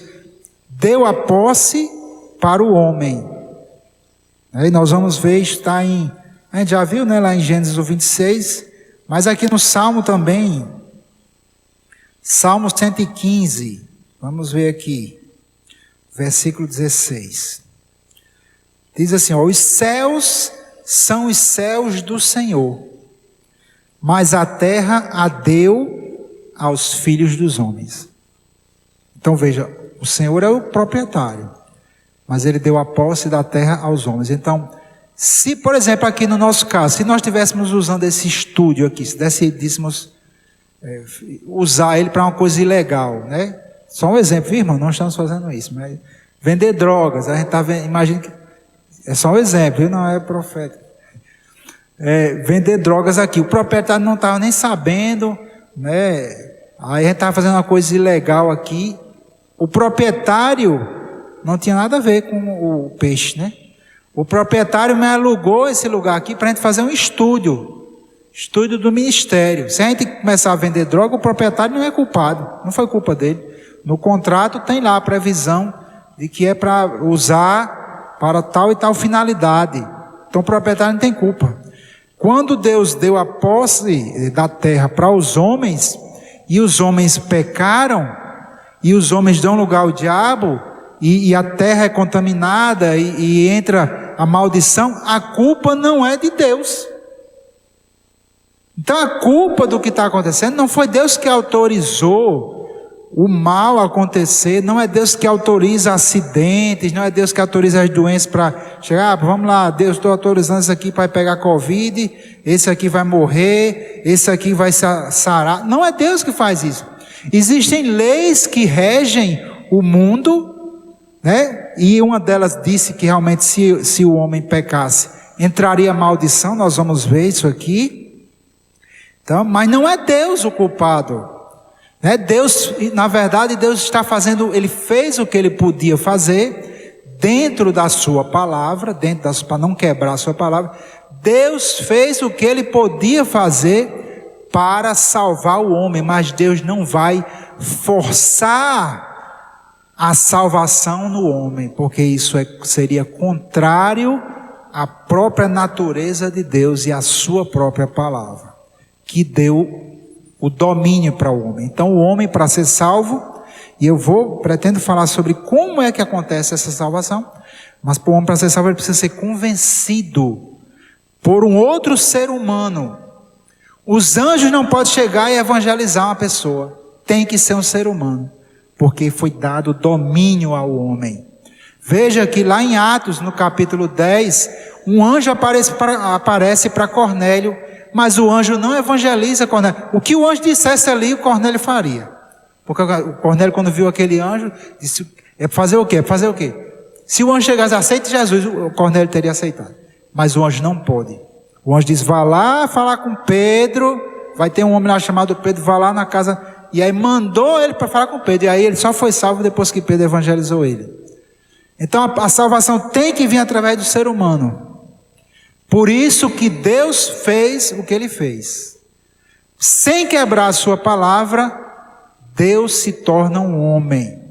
deu a posse para o homem. Aí nós vamos ver, está em... A gente já viu, né, lá em Gênesis 26, mas aqui no Salmo também, Salmo 115, vamos ver aqui, versículo 16. Diz assim, ó: os céus são os céus do Senhor, mas a terra a deu aos filhos dos homens. Então veja, o Senhor é o proprietário, mas Ele deu a posse da terra aos homens. Então, se, por exemplo, aqui no nosso caso, se nós estivéssemos usando esse estúdio aqui, se decidíssemos usar ele para uma coisa ilegal, né? Só um exemplo, viu, irmão? Não estamos fazendo isso, mas vender drogas, a gente está vendo, imagina que é só um exemplo, viu? Não é profeta. Vender drogas aqui, o proprietário não estava nem sabendo, né? Aí a gente estava fazendo uma coisa ilegal aqui, o proprietário não tinha nada a ver com o peixe, né? O proprietário me alugou esse lugar aqui para a gente fazer um estúdio do ministério. Se a gente começar a vender droga, o proprietário não é culpado, não foi culpa dele. No contrato tem lá a previsão de que é para usar para tal e tal finalidade. Então o proprietário não tem culpa. Quando Deus deu a posse da terra para os homens, e os homens pecaram, e os homens dão lugar ao diabo, e a terra é contaminada, e entra a maldição, a culpa não é de Deus. Então a culpa do que está acontecendo não foi Deus que autorizou o mal acontecer, não é Deus que autoriza acidentes, não é Deus que autoriza as doenças para chegar, vamos lá, Deus, estou autorizando isso aqui para pegar Covid, esse aqui vai morrer, esse aqui vai sarar. Não é Deus que faz isso. Existem leis que regem o mundo, né? E uma delas disse que realmente se o homem pecasse, entraria maldição, nós vamos ver isso aqui. Então, mas não é Deus o culpado, né? Deus, na verdade, Deus está fazendo, Ele fez o que Ele podia fazer, dentro da sua palavra, para não quebrar a sua palavra. Deus fez o que Ele podia fazer para salvar o homem, mas Deus não vai forçar a salvação no homem, porque isso seria contrário à própria natureza de Deus e à sua própria palavra, que deu o domínio para o homem. Então o homem, para ser salvo, e pretendo falar sobre como é que acontece essa salvação, mas para o homem, para ser salvo, ele precisa ser convencido por um outro ser humano. Os anjos não podem chegar e evangelizar uma pessoa, tem que ser um ser humano, porque foi dado domínio ao homem. Veja que lá em Atos, no capítulo 10, um anjo aparece para Cornélio, mas o anjo não evangeliza Cornélio. O que o anjo dissesse ali, o Cornélio faria. Porque o Cornélio, quando viu aquele anjo, disse, é fazer o quê? Fazer o quê? Se o anjo chegasse, aceite Jesus, o Cornélio teria aceitado. Mas o anjo não pôde. O anjo diz, vá lá falar com Pedro, vai ter um homem lá chamado Pedro, vá lá na casa. E aí mandou ele para falar com Pedro. E aí ele só foi salvo depois que Pedro evangelizou ele. Então a salvação tem que vir através do ser humano. Por isso que Deus fez o que Ele fez. Sem quebrar a sua palavra, Deus se torna um homem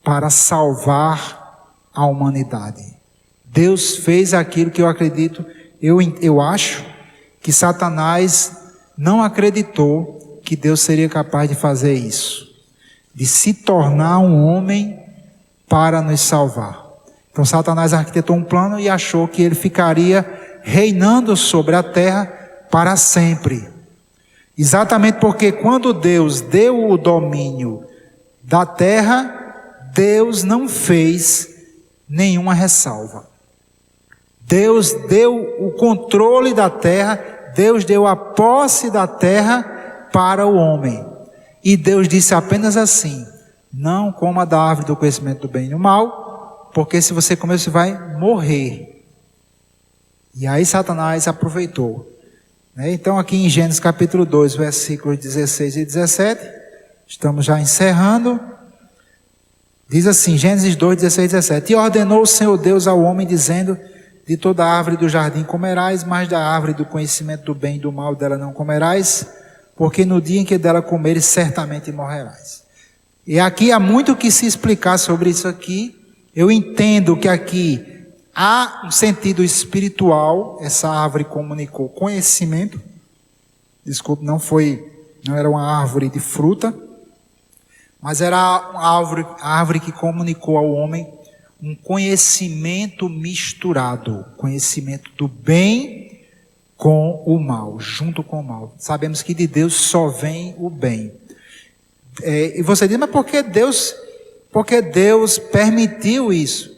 para salvar a humanidade. Deus fez aquilo que eu acredito, eu acho que Satanás não acreditou que Deus seria capaz de fazer isso, de se tornar um homem para nos salvar. Então Satanás arquitetou um plano e achou que ele ficaria reinando sobre a terra para sempre. Exatamente porque quando Deus deu o domínio da terra, Deus não fez nenhuma ressalva. Deus deu o controle da terra, Deus deu a posse da terra para o homem. E Deus disse apenas assim: não coma da árvore do conhecimento do bem e do mal, porque se você comer você vai morrer. E aí Satanás aproveitou. Então aqui em Gênesis capítulo 2, versículos 16 e 17, estamos já encerrando. Diz assim, Gênesis 2, 16 e 17: E ordenou o Senhor Deus ao homem, dizendo: de toda árvore do jardim comerás, mas da árvore do conhecimento do bem e do mal dela não comerás, porque no dia em que dela comeres, certamente morrerás. E aqui há muito que se explicar sobre isso aqui. Eu entendo que aqui há um sentido espiritual. Essa árvore comunicou conhecimento. Desculpe, não era uma árvore de fruta, mas era a árvore que comunicou ao homem um conhecimento misturado, conhecimento do bem com o mal, junto com o mal. Sabemos que de Deus só vem o bem. E você diz, mas por que Deus permitiu isso?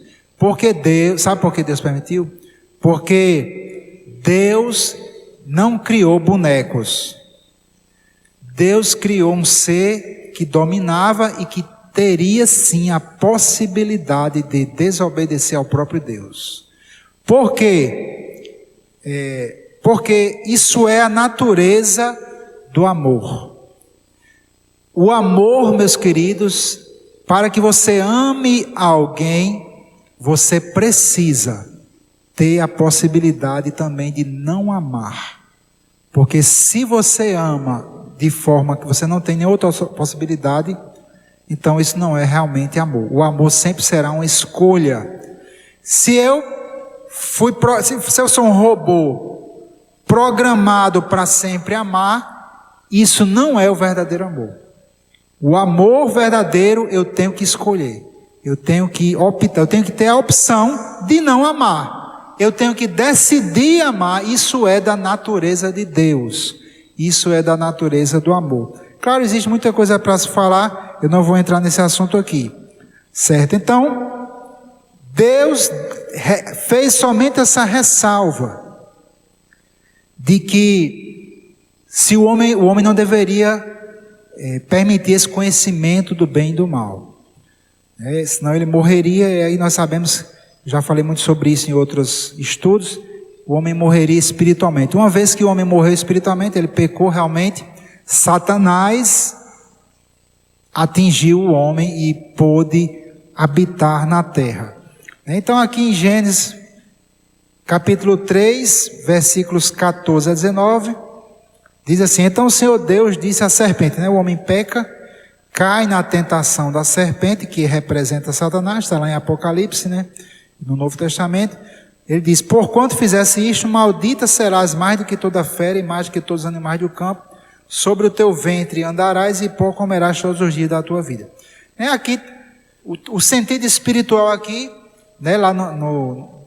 Sabe por que Deus permitiu? Porque Deus não criou bonecos. Deus criou um ser que dominava e que teria sim a possibilidade de desobedecer ao próprio Deus. Por quê? Porque isso é a natureza do amor. O amor, meus queridos, para que você ame alguém, você precisa ter a possibilidade também de não amar. Porque se você ama de forma que você não tem nenhuma outra possibilidade, então isso não é realmente amor. O amor sempre será uma escolha. Se eu sou um robô programado para sempre amar, isso não é o verdadeiro amor. O amor verdadeiro eu tenho que escolher. Eu tenho que optar, eu tenho que ter a opção de não amar. Eu tenho que decidir amar. Isso é da natureza de Deus. Isso é da natureza do amor. Claro, existe muita coisa para se falar. Eu não vou entrar nesse assunto aqui. Certo? Então, Deus fez somente essa ressalva de que se o homem não deveria permitir esse conhecimento do bem e do mal. Senão ele morreria, e aí nós sabemos, já falei muito sobre isso em outros estudos, o homem morreria espiritualmente. Uma vez que o homem morreu espiritualmente, ele pecou realmente, Satanás atingiu o homem e pôde habitar na terra. Então aqui em Gênesis capítulo 3, versículos 14 a 19, diz assim: então o Senhor Deus disse à serpente, o homem peca, cai na tentação da serpente, que representa Satanás, está lá em Apocalipse, no Novo Testamento. Ele diz: porquanto fizesse isto, maldita serás mais do que toda fera e mais do que todos os animais do campo. Sobre o teu ventre andarás e pó comerás todos os dias da tua vida. Aqui, o sentido espiritual aqui, lá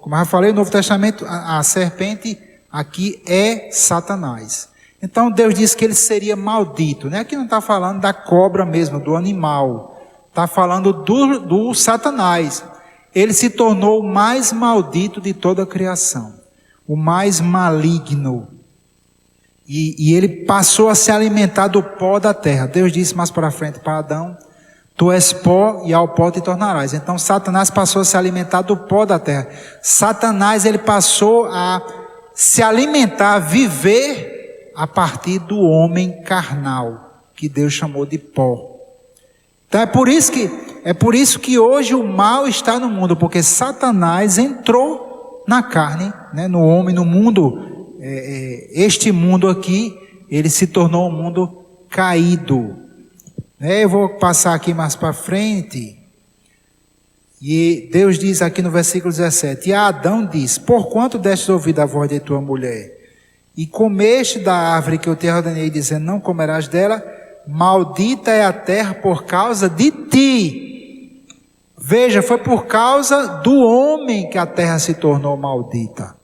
como eu já falei, no Novo Testamento, a serpente aqui é Satanás. Então Deus disse que ele seria maldito. Aqui não está falando da cobra mesmo, do animal. Está falando do Satanás. Ele se tornou o mais maldito de toda a criação. O mais maligno. E ele passou a se alimentar do pó da terra. Deus disse mais para frente para Adão: tu és pó e ao pó te tornarás. Então Satanás passou a se alimentar do pó da terra. Satanás, ele passou a se alimentar, a viver a partir do homem carnal, que Deus chamou de pó. Então é por isso que hoje o mal está no mundo, porque Satanás entrou na carne, no homem, no mundo. Este mundo aqui, ele se tornou um mundo caído. Eu vou passar aqui mais para frente. E Deus diz aqui no versículo 17: e Adão diz: porquanto deste ouvido à voz de tua mulher, e comeste da árvore que eu te ordenei, dizendo: não comerás dela, maldita é a terra por causa de ti. Veja, foi por causa do homem que a terra se tornou maldita.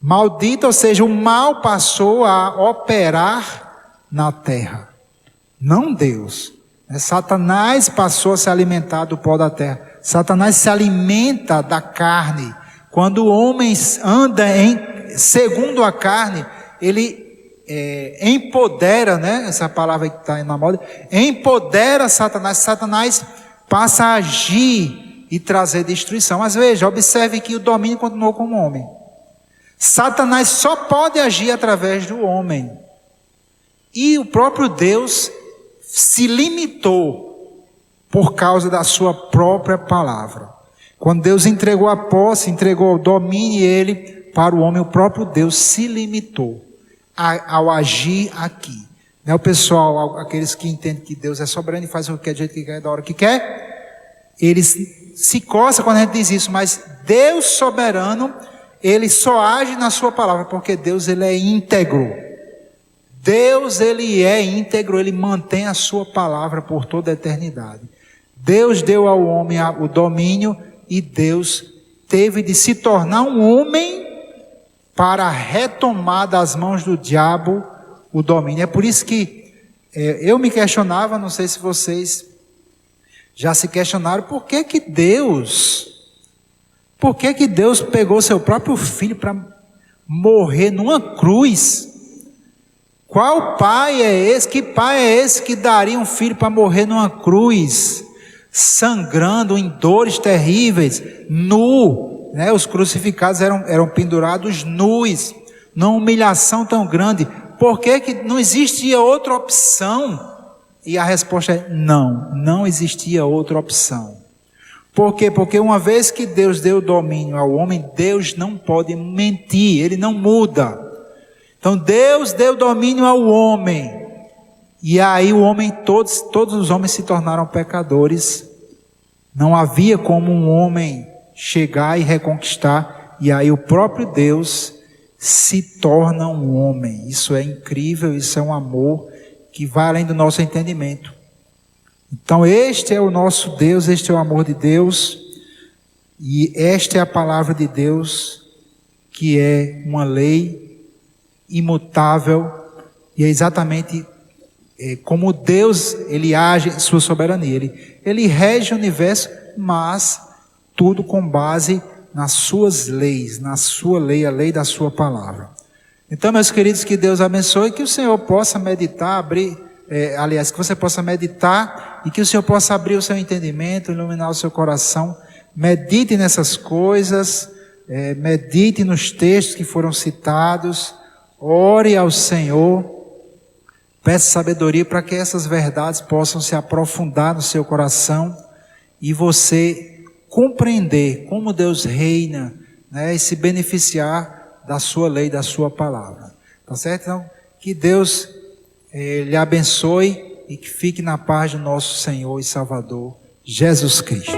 Maldito, ou seja, o mal passou a operar na terra. Não Deus. Satanás passou a se alimentar do pó da terra. Satanás se alimenta da carne. Quando o homem anda segundo a carne, ele empodera, né? Essa palavra que está na moda, empodera Satanás. Satanás passa a agir e trazer destruição. Mas veja, observe que o domínio continuou com o homem. Satanás só pode agir através do homem. E o próprio Deus se limitou por causa da sua própria palavra. Quando Deus entregou a posse, entregou o domínio ele para o homem, o próprio Deus se limitou ao agir aqui. O pessoal, aqueles que entendem que Deus é soberano e faz o que quer, do jeito que quer, da hora que quer, eles se coçam quando a gente diz isso, mas Deus soberano, ele só age na sua palavra, porque Deus ele é íntegro. Deus ele é íntegro, ele mantém a sua palavra por toda a eternidade. Deus deu ao homem o domínio e Deus teve de se tornar um homem para retomar das mãos do diabo o domínio. É por isso que eu me questionava, não sei se vocês já se questionaram, por que Deus pegou seu próprio filho para morrer numa cruz? Qual pai é esse? Que pai é esse que daria um filho para morrer numa cruz, sangrando em dores terríveis, nu? Os crucificados eram pendurados nus, numa humilhação tão grande. Por que não existia outra opção? E a resposta é não existia outra opção. Por quê? Porque uma vez que Deus deu domínio ao homem, Deus não pode mentir, ele não muda. Então Deus deu domínio ao homem, e aí todos os homens se tornaram pecadores. Não havia como um homem chegar e reconquistar, e aí o próprio Deus se torna um homem. Isso é incrível, isso é um amor que vai além do nosso entendimento. Então este é o nosso Deus, este é o amor de Deus, e esta é a palavra de Deus, que é uma lei imutável, e é exatamente como Deus ele age em sua soberania. Ele rege o universo, mas tudo com base nas suas leis, na sua lei, a lei da sua palavra. Então, meus queridos, que Deus abençoe, que o Senhor possa meditar, que você possa meditar, e que o Senhor possa abrir o seu entendimento, iluminar o seu coração. Medite nessas coisas, medite nos textos que foram citados, ore ao Senhor, peça sabedoria para que essas verdades possam se aprofundar no seu coração e você compreender como Deus reina, e se beneficiar da sua lei, da sua palavra. Tá certo? Então, que Deus lhe abençoe e que fique na paz do nosso Senhor e Salvador, Jesus Cristo.